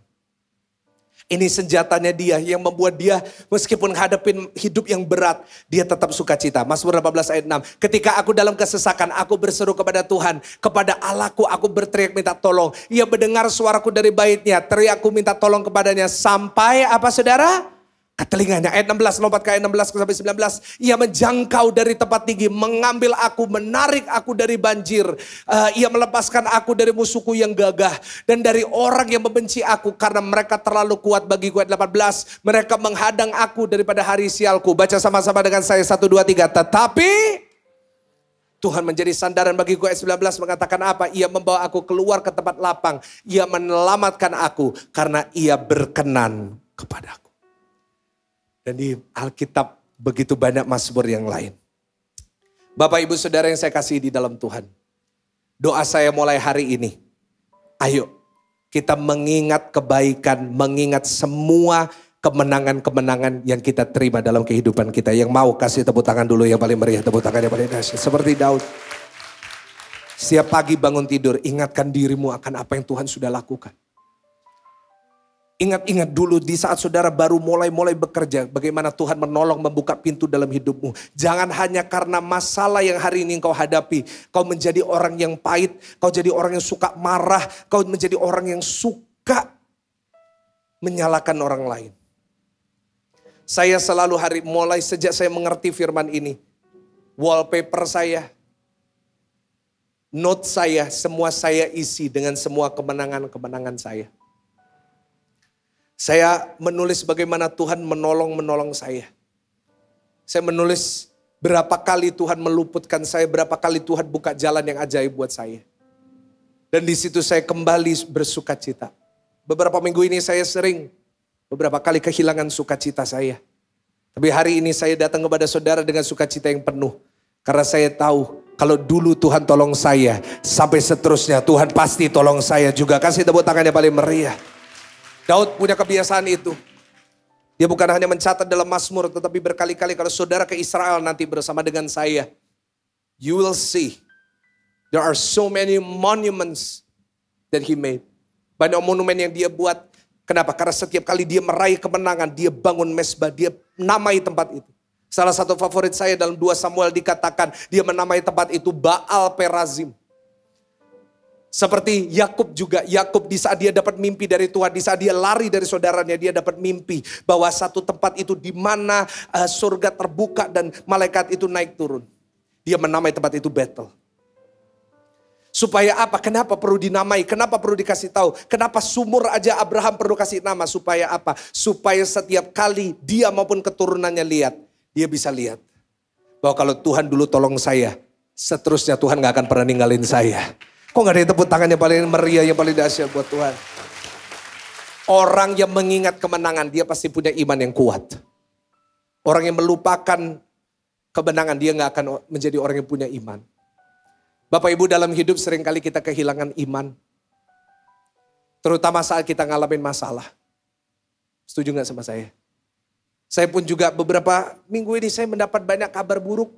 Speaker 1: Ini senjatanya dia yang membuat dia meskipun hadapin hidup yang berat, dia tetap sukacita. Mazmur 18 ayat 6. Ketika aku dalam kesesakan, aku berseru kepada Tuhan. Kepada Allahku aku berteriak minta tolong. Ia mendengar suaraku dari baitnya. Teriakku minta tolong kepadanya. Sampai apa saudara? Ke telinganya. Ayat 16, lompat ke ayat 16 sampai 19. Ia menjangkau dari tempat tinggi, mengambil aku, menarik aku dari banjir. Ia melepaskan aku dari musuhku yang gagah. Dan dari orang yang membenci aku karena mereka terlalu kuat bagiku. Ayat 18, mereka menghadang aku daripada hari sialku. Baca sama-sama dengan saya, 1, 2, 3. Tetapi Tuhan menjadi sandaran bagiku. Ayat 19 mengatakan apa? Ia membawa aku keluar ke tempat lapang. Ia menyelamatkan aku karena ia berkenan kepadaku. Dan di Alkitab begitu banyak mazmur yang lain. Bapak ibu saudara yang saya kasih di dalam Tuhan. Doa saya mulai hari ini. Ayo kita mengingat kebaikan, mengingat semua kemenangan-kemenangan yang kita terima dalam kehidupan kita. Yang mau kasih tepuk tangan dulu yang paling meriah, tepuk tangan yang paling dahsyat. Seperti Daud. Setiap pagi bangun tidur, ingatkan dirimu akan apa yang Tuhan sudah lakukan. Ingat-ingat dulu di saat saudara baru mulai bekerja. Bagaimana Tuhan menolong membuka pintu dalam hidupmu. Jangan hanya karena masalah yang hari ini kau hadapi. Kau menjadi orang yang pahit. Kau jadi orang yang suka marah. Kau menjadi orang yang suka menyalahkan orang lain. Saya selalu mulai sejak saya mengerti firman ini. Wallpaper saya. Note saya. Semua saya isi dengan semua kemenangan-kemenangan saya. Saya menulis bagaimana Tuhan menolong saya. Saya menulis berapa kali Tuhan meluputkan saya, berapa kali Tuhan buka jalan yang ajaib buat saya. Dan di situ saya kembali bersukacita. Beberapa minggu ini saya sering beberapa kali kehilangan sukacita saya. Tapi hari ini saya datang kepada saudara dengan sukacita yang penuh. Karena saya tahu kalau dulu Tuhan tolong saya, sampai seterusnya Tuhan pasti tolong saya juga. Kasih tepuk tangan yang paling meriah. Daud punya kebiasaan itu. Dia bukan hanya mencatat dalam Mazmur, tetapi berkali-kali kalau saudara ke Israel nanti bersama dengan saya, you will see there are so many monuments that he made. Banyak monumen yang dia buat. Kenapa? Karena setiap kali dia meraih kemenangan, dia bangun mezbah, dia namai tempat itu. Salah satu favorit saya dalam 2 Samuel dikatakan, dia menamai tempat itu Baal Perazim. Seperti Yakub juga, Yakub di saat dia dapat mimpi dari Tuhan, di saat dia lari dari saudaranya, dia dapat mimpi bahwa satu tempat itu di mana surga terbuka dan malaikat itu naik turun. Dia menamai tempat itu Bethel. Supaya apa? Kenapa perlu dinamai? Kenapa perlu dikasih tahu? Kenapa sumur aja Abraham perlu kasih nama? Supaya apa? Supaya setiap kali dia maupun keturunannya lihat, dia bisa lihat bahwa kalau Tuhan dulu tolong saya, seterusnya Tuhan gak akan pernah ninggalin saya. Kok gak ada yang tepuk tangan yang paling meriah, yang paling dahsyat buat Tuhan. Orang yang mengingat kemenangan, dia pasti punya iman yang kuat. Orang yang melupakan kemenangan, dia gak akan menjadi orang yang punya iman. Bapak Ibu, dalam hidup seringkali kita kehilangan iman. Terutama saat kita ngalamin masalah. Setuju gak sama saya? Saya pun juga beberapa minggu ini saya mendapat banyak kabar buruk.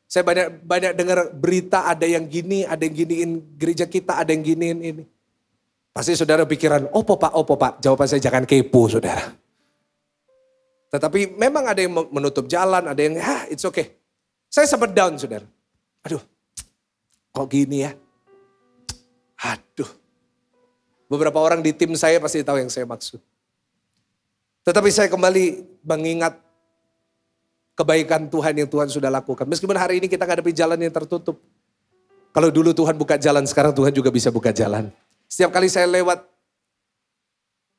Speaker 1: Saya banyak dengar berita ada yang gini, ada yang giniin gereja kita, ada yang giniin ini. Pasti saudara pikiran, opo pak. Jawaban saya jangan kepo saudara. Tetapi memang ada yang menutup jalan, ada yang it's okay. Saya sempat down saudara. Aduh, kok gini ya? Aduh. Beberapa orang di tim saya pasti tahu yang saya maksud. Tetapi saya kembali mengingat kebaikan Tuhan yang Tuhan sudah lakukan. Meskipun hari ini kita ngadepi jalan yang tertutup. Kalau dulu Tuhan buka jalan, sekarang Tuhan juga bisa buka jalan. Setiap kali saya lewat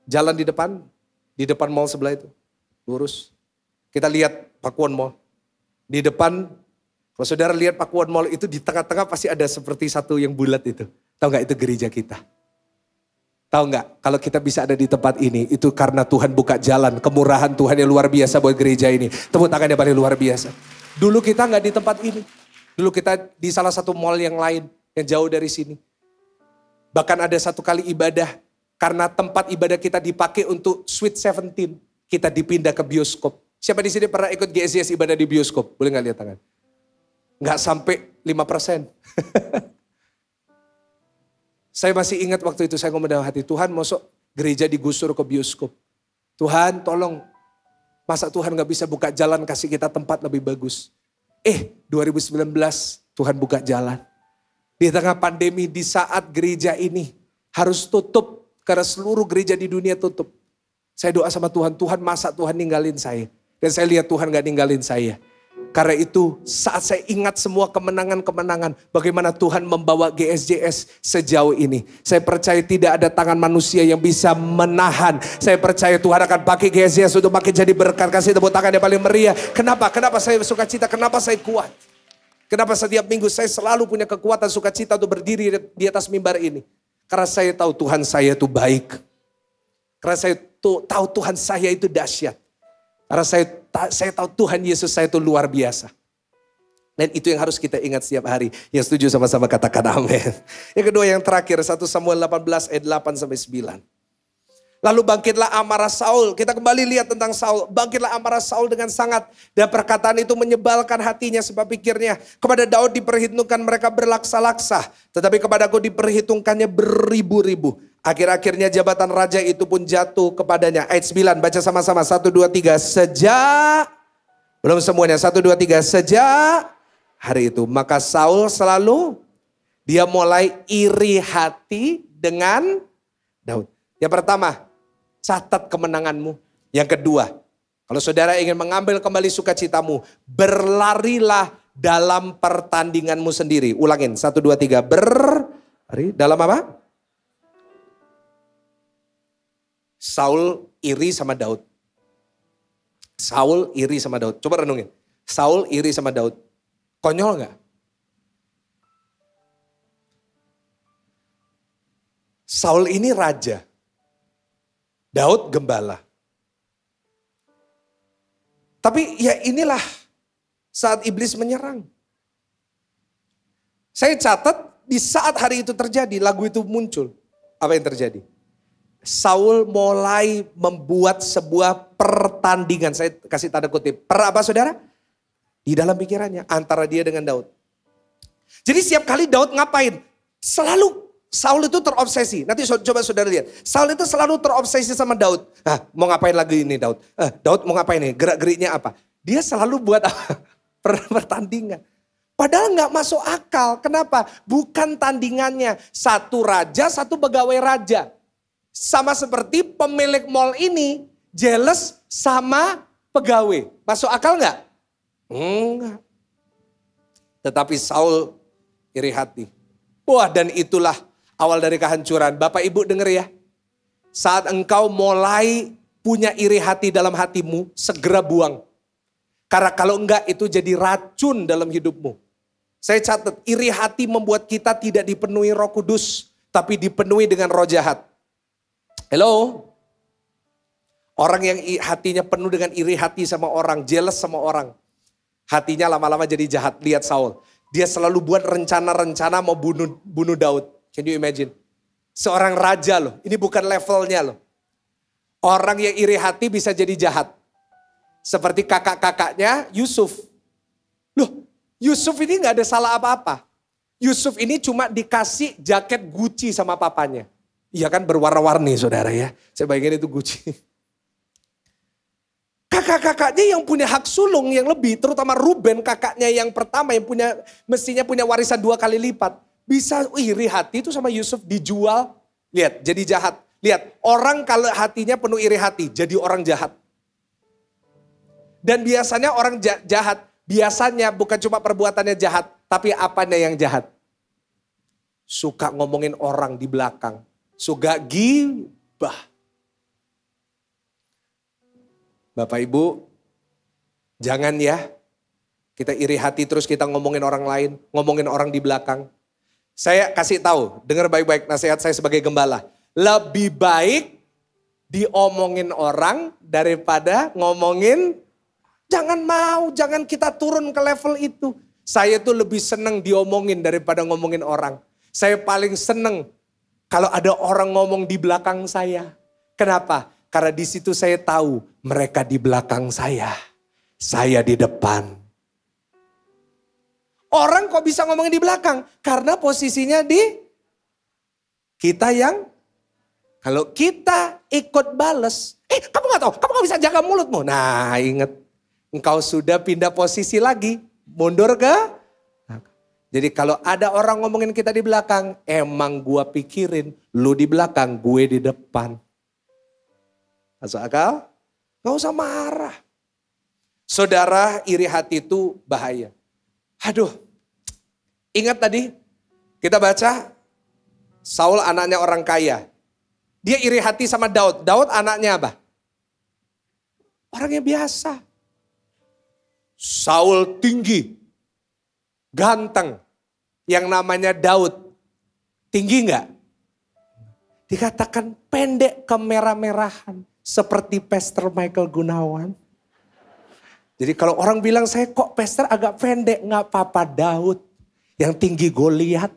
Speaker 1: jalan di depan mall sebelah itu, lurus. Kita lihat Pakuan Mall. Di depan, kalau saudara lihat Pakuan Mall itu di tengah-tengah pasti ada seperti satu yang bulat itu. Tahu gak itu gereja kita? Tahu nggak, kalau kita bisa ada di tempat ini, itu karena Tuhan buka jalan, kemurahan Tuhan yang luar biasa buat gereja ini. Tepuk tangan yang paling luar biasa. Dulu kita nggak di tempat ini. Dulu kita di salah satu mall yang lain, yang jauh dari sini. Bahkan ada satu kali ibadah, karena tempat ibadah kita dipakai untuk Sweet 17, kita dipindah ke bioskop. Siapa di sini pernah ikut GSJS ibadah di bioskop? Boleh nggak lihat tangan? Nggak sampai 5%. Saya masih ingat waktu itu saya ngomong dalam hati, Tuhan masuk gereja digusur ke bioskop. Tuhan tolong, masa Tuhan gak bisa buka jalan kasih kita tempat lebih bagus. 2019 Tuhan buka jalan. Di tengah pandemi di saat gereja ini harus tutup, karena seluruh gereja di dunia tutup. Saya doa sama Tuhan, Tuhan masa Tuhan ninggalin saya. Dan saya lihat Tuhan gak ninggalin saya. Karena itu saat saya ingat semua kemenangan-kemenangan. Bagaimana Tuhan membawa GSJS sejauh ini. Saya percaya tidak ada tangan manusia yang bisa menahan. Saya percaya Tuhan akan pakai GSJS untuk makin jadi berkat. Kasih tepuk tangan yang paling meriah. Kenapa? Kenapa saya sukacita? Kenapa saya kuat? Kenapa setiap minggu saya selalu punya kekuatan sukacita untuk berdiri di atas mimbar ini? Karena saya tahu Tuhan saya itu baik. Karena saya tahu Tuhan saya itu dahsyat. Karena saya tahu Tuhan Yesus saya itu luar biasa. Dan itu yang harus kita ingat setiap hari. Yang setuju sama-sama katakan amin. Yang kedua yang terakhir 1 Samuel 18 ayat 8-9. Lalu bangkitlah amarah Saul. Kita kembali lihat tentang Saul. Bangkitlah amarah Saul dengan sangat. Dan perkataan itu menyebalkan hatinya sebab pikirnya. Kepada Daud diperhitungkan mereka berlaksa-laksa. Tetapi kepadaku diperhitungkannya beribu-ribu. Akhir-akhirnya jabatan raja itu pun jatuh kepadanya. Ayat 9 baca sama-sama. 1, 2, 3. Sejak. Belum semuanya. 1, 2, 3. Sejak hari itu. Maka Saul selalu. Dia mulai iri hati dengan Daud. Yang pertama. Catat kemenanganmu. Yang kedua, kalau saudara ingin mengambil kembali sukacitamu, berlarilah dalam pertandinganmu sendiri. Ulangin, 1, 2, 3, berlari dalam apa? Saul iri sama Daud. Saul iri sama Daud. Coba renungin. Saul iri sama Daud. Konyol gak? Saul ini raja. Daud gembala. Tapi ya inilah saat iblis menyerang. Saya catat di saat hari itu terjadi, lagu itu muncul. Apa yang terjadi? Saul mulai membuat sebuah pertandingan. Saya kasih tanda kutip. Apa saudara? Di dalam pikirannya antara dia dengan Daud. Jadi setiap kali Daud ngapain? Selalu Saul itu terobsesi. Nanti coba saudara lihat. Saul itu selalu terobsesi sama Daud. Mau ngapain lagi ini Daud? Daud mau ngapain nih? Gerak-geriknya apa? Dia selalu buat pertandingan. Padahal gak masuk akal. Kenapa? Bukan tandingannya. Satu raja, satu pegawai raja. Sama seperti pemilik mall ini jealous sama pegawai. Masuk akal gak? Enggak. Tetapi Saul iri hati. Wah, dan itulah awal dari kehancuran. Bapak Ibu denger ya. Saat engkau mulai punya iri hati dalam hatimu, segera buang. Karena kalau enggak itu jadi racun dalam hidupmu. Saya catat, iri hati membuat kita tidak dipenuhi Roh Kudus, tapi dipenuhi dengan roh jahat. Hello? Orang yang hatinya penuh dengan iri hati sama orang, jealous sama orang. Hatinya lama-lama jadi jahat. Lihat Saul. Dia selalu buat rencana-rencana mau bunuh Daud. Can you imagine? Seorang raja loh. Ini bukan levelnya loh. Orang yang iri hati bisa jadi jahat. Seperti kakak-kakaknya Yusuf. Loh, Yusuf ini gak ada salah apa-apa. Yusuf ini cuma dikasih jaket Gucci sama papanya. Iya kan, berwarna-warni saudara ya. Saya bayangin itu Gucci. Kakak-kakaknya yang punya hak sulung yang lebih, terutama Ruben kakaknya yang pertama yang mestinya punya warisan 2 kali lipat. Bisa iri hati itu sama Yusuf, dijual. Lihat, jadi jahat. Lihat, orang kalau hatinya penuh iri hati, jadi orang jahat. Dan biasanya orang jahat, biasanya bukan cuma perbuatannya jahat, tapi apanya yang jahat. Suka ngomongin orang di belakang. Suka gibah. Bapak Ibu, jangan ya. Kita iri hati terus kita ngomongin orang lain, ngomongin orang di belakang. Saya kasih tahu, dengar baik-baik nasihat saya sebagai gembala. Lebih baik diomongin orang daripada ngomongin. Jangan kita turun ke level itu. Saya tuh lebih seneng diomongin daripada ngomongin orang. Saya paling seneng kalau ada orang ngomong di belakang saya. Kenapa? Karena di situ saya tahu mereka di belakang saya di depan. Orang kok bisa ngomongin di belakang? Karena posisinya di kita yang, kalau kita ikut bales, kamu gak tahu, kamu gak bisa jaga mulutmu. Nah ingat, engkau sudah pindah posisi lagi, mundur ke. Jadi kalau ada orang ngomongin kita di belakang, emang gua pikirin, lu di belakang, gue di depan. Masuk akal? Gak usah marah. Saudara, iri hati itu bahaya. Aduh, ingat tadi kita baca Saul anaknya orang kaya. Dia iri hati sama Daud. Daud anaknya apa? Orangnya biasa. Saul tinggi, ganteng. Yang namanya Daud, tinggi enggak? Dikatakan pendek kemerah-merahan. Seperti Pastor Michael Gunawan. Jadi kalau orang bilang saya kok Pastor agak pendek, enggak apa-apa Daud. Yang tinggi Goliat.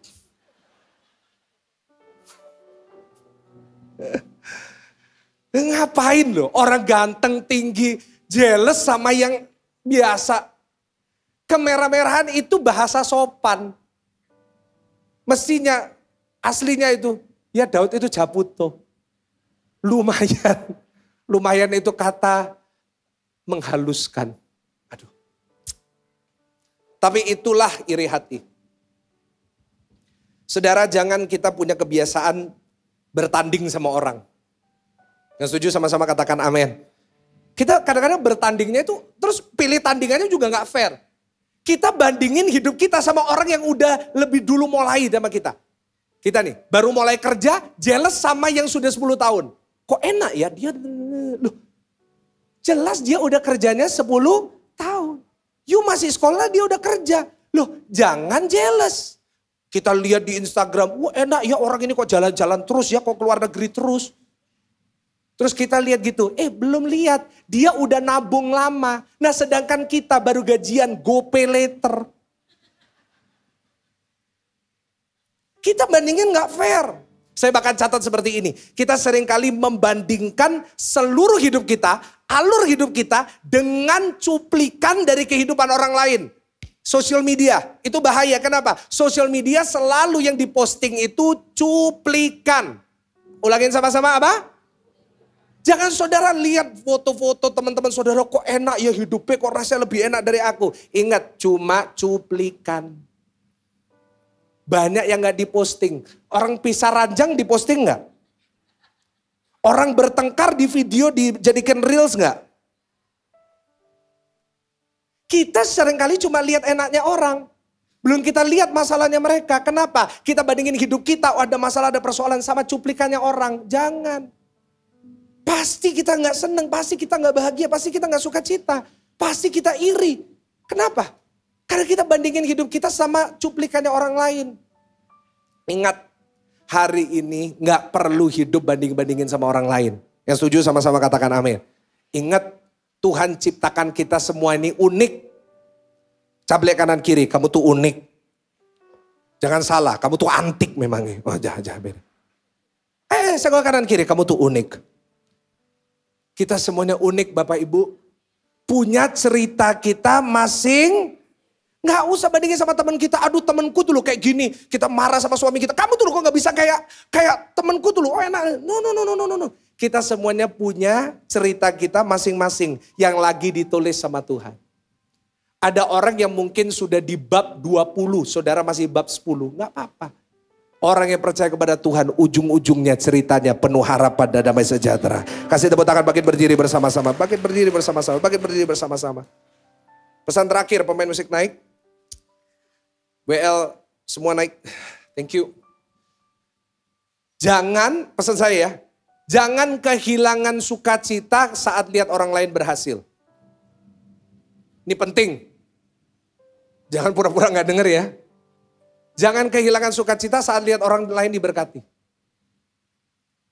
Speaker 1: Ngapain loh orang ganteng tinggi jealous sama yang biasa. Kemerah-merahan itu bahasa sopan. Mestinya aslinya itu ya Daud itu Japuto. Lumayan itu kata menghaluskan. Aduh. Tapi itulah iri hati. Saudara, jangan kita punya kebiasaan bertanding sama orang. Yang setuju sama-sama katakan amin. Kita kadang-kadang bertandingnya itu terus pilih tandingannya juga gak fair. Kita bandingin hidup kita sama orang yang udah lebih dulu mulai sama kita. Kita nih baru mulai kerja jealous sama yang sudah 10 tahun. Kok enak ya dia, loh jelas dia udah kerjanya 10 tahun. You masih sekolah dia udah kerja. Loh jangan jealous. Kita lihat di Instagram, wah enak ya orang ini kok jalan-jalan terus ya, kok keluar negeri terus. Terus kita lihat gitu, belum lihat, dia udah nabung lama. Nah sedangkan kita baru gajian, GoPay later. Kita bandingin gak fair. Saya bahkan catat seperti ini, kita seringkali membandingkan seluruh hidup kita, alur hidup kita dengan cuplikan dari kehidupan orang lain. Sosial media, itu bahaya, kenapa? Sosial media selalu yang diposting itu cuplikan. Ulangin sama-sama apa? Jangan saudara lihat foto-foto teman-teman saudara kok enak ya hidupnya, kok rasanya lebih enak dari aku. Ingat cuma cuplikan. Banyak yang gak diposting. Orang pisah ranjang diposting gak? Orang bertengkar di video dijadikan reels gak? Kita seringkali cuma lihat enaknya orang. Belum kita lihat masalahnya mereka. Kenapa? Kita bandingin hidup kita, ada masalah, ada persoalan sama cuplikannya orang. Jangan. Pasti kita gak seneng, pasti kita gak bahagia, pasti kita gak suka cita. Pasti kita iri. Kenapa? Karena kita bandingin hidup kita sama cuplikannya orang lain. Ingat, hari ini gak perlu hidup banding-bandingin sama orang lain. Yang setuju sama-sama katakan amin. Ingat, Tuhan ciptakan kita semua ini unik. Cablek kanan kiri, kamu tuh unik. Jangan salah, kamu tuh antik memang. Oh jangan beda. Saya kanan kiri, kamu tuh unik. Kita semuanya unik Bapak Ibu. Punya cerita kita masing. Nggak usah bandingin sama teman kita. Aduh temanku tuh loh kayak gini. Kita marah sama suami kita. Kamu tuh loh kok nggak bisa kayak temanku tuh loh. Oh enak. No. Kita semuanya punya cerita kita masing-masing. Yang lagi ditulis sama Tuhan. Ada orang yang mungkin sudah di bab 20, saudara masih bab 10, nggak apa-apa. Orang yang percaya kepada Tuhan, ujung-ujungnya ceritanya penuh harapan dan damai sejahtera. Kasih tepuk tangan, bangkit berdiri bersama-sama, bangkit berdiri bersama-sama, bangkit berdiri bersama-sama. Pesan terakhir, pemain musik naik. WL semua naik, thank you. Jangan, pesan saya ya, jangan kehilangan sukacita saat lihat orang lain berhasil. Ini penting. Jangan pura-pura gak denger ya. Jangan kehilangan sukacita saat lihat orang lain diberkati.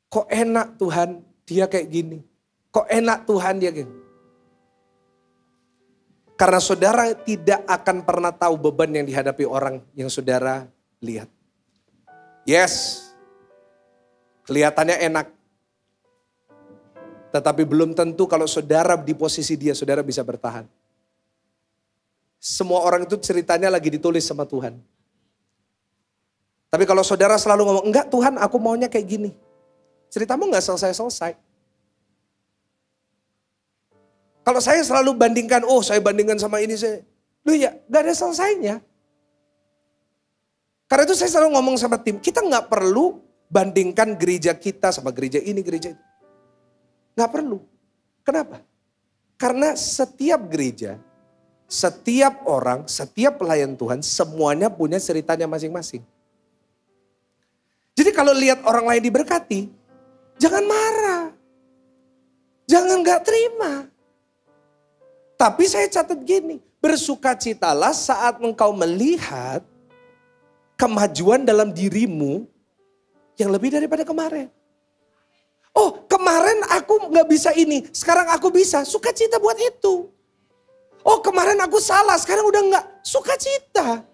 Speaker 1: Kok enak Tuhan dia kayak gini. Kok enak Tuhan dia gini. Karena saudara tidak akan pernah tahu beban yang dihadapi orang yang saudara lihat. Yes, kelihatannya enak. Tetapi belum tentu kalau saudara di posisi dia, saudara bisa bertahan. Semua orang itu ceritanya lagi ditulis sama Tuhan. Tapi kalau saudara selalu ngomong, enggak Tuhan aku maunya kayak gini. Ceritamu gak selesai-selesai. Kalau saya selalu bandingkan, saya bandingkan sama ini. Loh ya gak ada selesainya. Karena itu saya selalu ngomong sama tim, kita gak perlu bandingkan gereja kita sama gereja ini, gereja itu. Gak perlu. Kenapa? Karena setiap gereja, setiap orang, setiap pelayan Tuhan, semuanya punya ceritanya masing-masing. Jadi kalau lihat orang lain diberkati, jangan marah. Jangan gak terima. Tapi saya catat gini, bersukacitalah saat engkau melihat kemajuan dalam dirimu yang lebih daripada kemarin. Oh kemarin aku gak bisa ini, sekarang aku bisa, sukacita buat itu. Oh kemarin aku salah, sekarang udah enggak. Sukacita.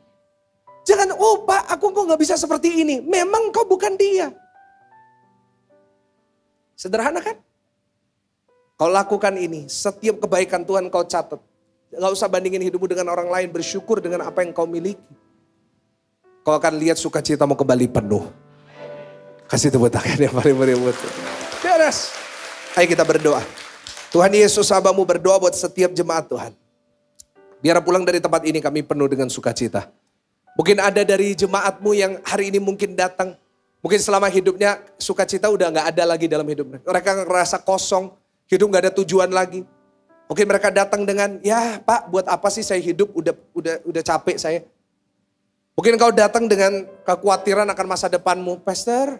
Speaker 1: Jangan, Pak aku kok gak bisa seperti ini. Memang kau bukan dia. Sederhana kan? Kau lakukan ini, setiap kebaikan Tuhan kau catat. Gak usah bandingin hidupmu dengan orang lain, bersyukur dengan apa yang kau miliki. Kau akan lihat sukacitamu kembali penuh. Kasih tepuk tangan yang paling meriah. Beres. Ayo kita berdoa. Tuhan Yesus Abamu berdoa buat setiap jemaat Tuhan. Biar pulang dari tempat ini kami penuh dengan sukacita. Mungkin ada dari jemaatmu yang hari ini mungkin datang. Mungkin selama hidupnya sukacita udah gak ada lagi dalam hidupnya. Mereka ngerasa kosong, hidup gak ada tujuan lagi. Mungkin mereka datang dengan, ya Pak buat apa sih saya hidup, udah capek saya. Mungkin kau datang dengan kekhawatiran akan masa depanmu. Pastor,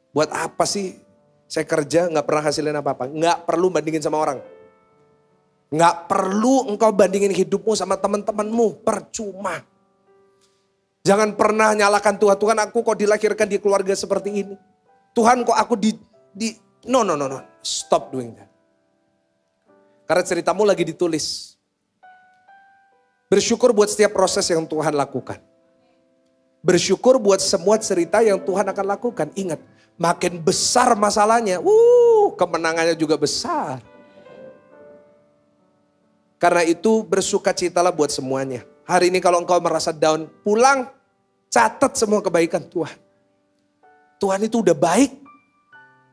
Speaker 1: buat apa sih? Saya kerja gak pernah hasilin apa-apa. Gak perlu bandingin sama orang. Gak perlu engkau bandingin hidupmu sama teman-temanmu. Percuma. Jangan pernah nyalakan Tuhan. Tuhan aku kok dilahirkan di keluarga seperti ini. Tuhan kok aku No. Stop doing that. Karena ceritamu lagi ditulis. Bersyukur buat setiap proses yang Tuhan lakukan. Bersyukur buat semua cerita yang Tuhan akan lakukan. Ingat. Makin besar masalahnya, kemenangannya juga besar. Karena itu bersukacitalah buat semuanya. Hari ini kalau engkau merasa down, pulang, catat semua kebaikan Tuhan. Tuhan itu udah baik.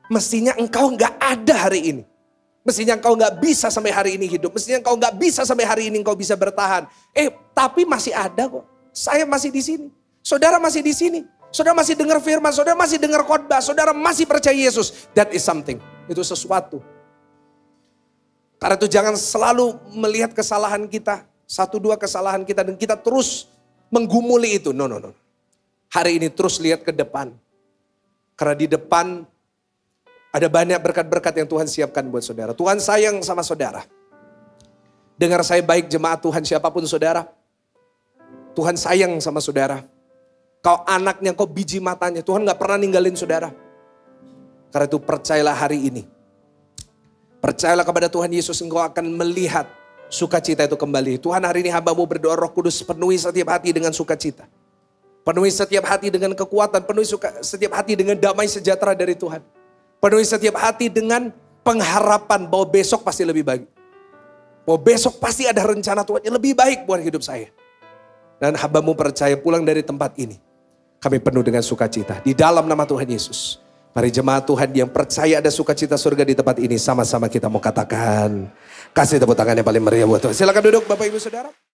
Speaker 1: Mestinya engkau gak ada hari ini. Mestinya engkau gak bisa sampai hari ini hidup. Mestinya engkau gak bisa sampai hari ini engkau bisa bertahan. Tapi masih ada kok. Saya masih di sini. Saudara masih di sini. Saudara masih dengar firman, saudara masih dengar khotbah, saudara masih percaya Yesus. That is something. Itu sesuatu. Karena itu jangan selalu melihat kesalahan kita. 1-2 kesalahan kita dan kita terus menggumuli itu. No. Hari ini terus lihat ke depan. Karena di depan ada banyak berkat-berkat yang Tuhan siapkan buat saudara. Tuhan sayang sama saudara. Dengar saya baik jemaat Tuhan siapapun saudara. Tuhan sayang sama saudara. Kau anaknya, kau biji matanya. Tuhan gak pernah ninggalin saudara. Karena itu percayalah hari ini. Percayalah kepada Tuhan Yesus, engkau akan melihat sukacita itu kembali. Tuhan hari ini hamba-Mu berdoa Roh Kudus penuhi setiap hati dengan sukacita. Penuhi setiap hati dengan kekuatan, penuhi setiap hati dengan damai sejahtera dari Tuhan. Penuhi setiap hati dengan pengharapan bahwa besok pasti lebih baik. Bahwa besok pasti ada rencana Tuhan yang lebih baik buat hidup saya. Dan hamba-Mu percaya pulang dari tempat ini, kami penuh dengan sukacita. Di dalam nama Tuhan Yesus. Mari jemaat Tuhan yang percaya ada sukacita surga di tempat ini, sama-sama kita mau katakan. Kasih tepuk tangan yang paling meriah buat Tuhan. Silakan duduk Bapak Ibu Saudara.